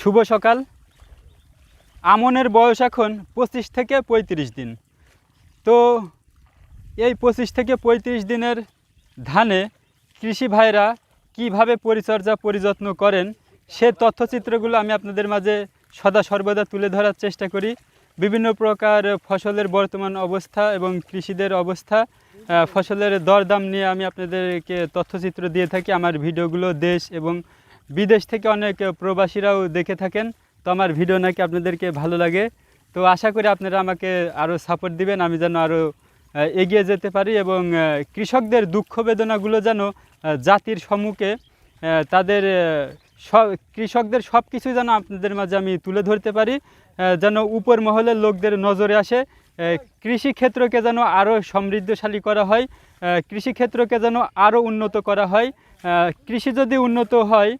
শুভ সকাল। আমনের বয়স এখন 25 থেকে 35 দিন। তো এই 25 থেকে 35 দিনের ধানে কৃষি ভাইরা কীভাবে পরিচর্যা পরিযত্ন করেন সে তথ্যচিত্রগুলো আমি আপনাদের মাঝে সদা সর্বদা তুলে ধরার চেষ্টা করি। বিভিন্ন প্রকার ফসলের বর্তমান অবস্থা এবং কৃষিদের অবস্থা, ফসলের দরদাম নিয়ে আমি আপনাদেরকে তথ্যচিত্র দিয়ে থাকি। আমার ভিডিওগুলো দেশ এবং বিদেশ থেকে অনেক প্রবাসীরাও দেখে থাকেন। তো আমার ভিডিও নাকি আপনাদেরকে ভালো লাগে। তো আশা করি আপনারা আমাকে আরও সাপোর্ট দিবেন, আমি যেন আরও এগিয়ে যেতে পারি এবং কৃষকদের দুঃখ বেদনাগুলো যেন জাতির সম্মুখে তাদের কৃষকদের সব কিছু যেন আপনাদের মাঝে আমি তুলে ধরতে পারি, যেন উপর মহলের লোকদের নজরে আসে। কৃষিক্ষেত্রকে যেন আরও সমৃদ্ধশালী করা হয়, কৃষিক্ষেত্রকে যেন আরও উন্নত করা হয়। কৃষি যদি উন্নত হয়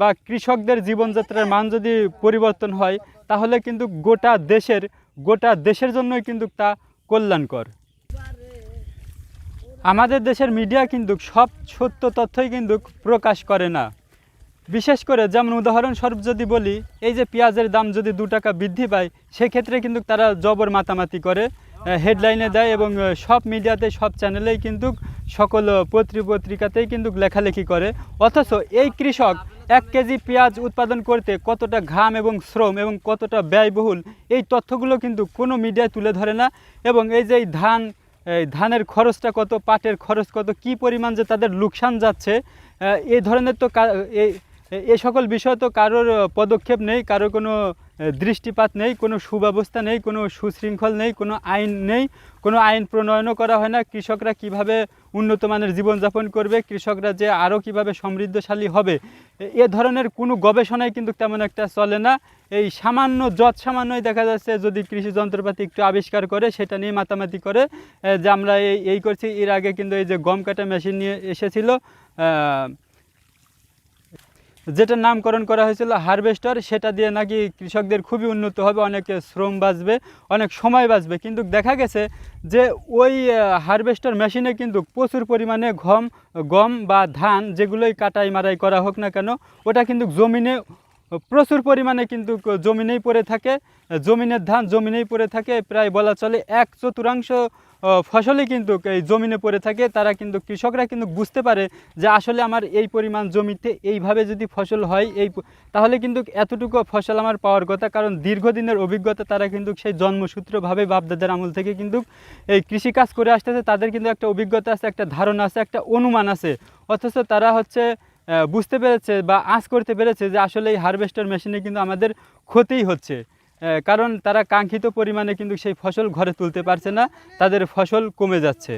বা কৃষকদের জীবনযাত্রার মান যদি পরিবর্তন হয়, তাহলে কিন্তু গোটা দেশের জন্যই কিন্তু তা কল্যাণকর। আমাদের দেশের মিডিয়া কিন্তু সব সত্য তথ্যই কিন্তু প্রকাশ করে না। বিশেষ করে যেমন উদাহরণস্বরূপ যদি বলি, এই যে পেঁয়াজের দাম যদি 2 টাকা বৃদ্ধি পায়, সেক্ষেত্রে কিন্তু তারা জবর মাতামাতি করে, হেডলাইনে দেয় এবং সব মিডিয়াতে সব চ্যানেলেই কিন্তু সকল পত্রিকাতেই কিন্তু লেখালেখি করে। অথচ এই কৃষক 1 কেজি পেঁয়াজ উৎপাদন করতে কতটা ঘাম এবং শ্রম এবং কতটা ব্যয়বহুল, এই তথ্যগুলো কিন্তু কোনো মিডিয়ায় তুলে ধরে না। এবং এই যে ধানের খরচটা কত, পাটের খরচ কত, কি পরিমাণ যে তাদের লোকসান যাচ্ছে, এই ধরনের তো এই সকল বিষয় তো কারোর পদক্ষেপ নেই, কারোর কোনো দৃষ্টিপাত নেই, কোনো সুব্যবস্থা নেই, কোনো সুশৃঙ্খল নেই, কোনো আইন নেই, কোনো আইন প্রণয়নও করা হয় না। কৃষকরা কিভাবে উন্নত মানের জীবনযাপন করবে, কৃষকরা যে আরও কিভাবে সমৃদ্ধশালী হবে, এ ধরনের কোনো গবেষণাই কিন্তু তেমন একটা চলে না। এই সামান্যই দেখা যাচ্ছে, যদি কৃষি যন্ত্রপাতি একটু আবিষ্কার করে সেটা নিয়ে মাতামাতি করে যে আমরা এই করছি। এর আগে কিন্তু এই যে গম কাটা মেশিন নিয়ে এসেছিল, যেটার নামকরণ করা হয়েছিল হারভেস্টার, সেটা দিয়ে নাকি কৃষকদের খুবই উন্নত হবে, অনেক শ্রম বাঁচবে, অনেক সময় বাঁচবে। কিন্তু দেখা গেছে যে ওই হারভেস্টার মেশিনে কিন্তু প্রচুর পরিমাণে গম বা ধান যেগুলোই কাটাই মারাই করা হোক না কেন, ওটা কিন্তু জমিনে প্রচুর পরিমাণে কিন্তু জমিনেই পড়ে থাকে, জমিনের ধান জমিনেই পড়ে থাকে। প্রায় বলা চলে 1/4 ফসলই কিন্তু এই জমিনে পড়ে থাকে। কৃষকরা কিন্তু বুঝতে পারে যে আসলে আমার এই পরিমাণ জমিতে এইভাবে যদি ফসল হয়, তাহলে কিন্তু এতটুকু ফসল আমার পাওয়ার কথা। কারণ দীর্ঘদিনের অভিজ্ঞতা, তারা কিন্তু সেই জন্মসূত্রভাবে বাপদাদার আমল থেকে কিন্তু এই কৃষিকাজ করে আসতেছে। তাদের কিন্তু একটা অভিজ্ঞতা আছে, একটা ধারণা আছে, একটা অনুমান আছে। অথচ তারা বুঝতে পেরেছে বা আঁচ করতে পেরেছে যে আসলে এই হারভেস্টার মেশিনে কিন্তু আমাদের ক্ষতিই হচ্ছে, কারণ তারা কাঙ্ক্ষিত পরিমাণে কিন্তু সেই ফসল ঘরে তুলতে পারছে না, তাদের ফসল কমে যাচ্ছে।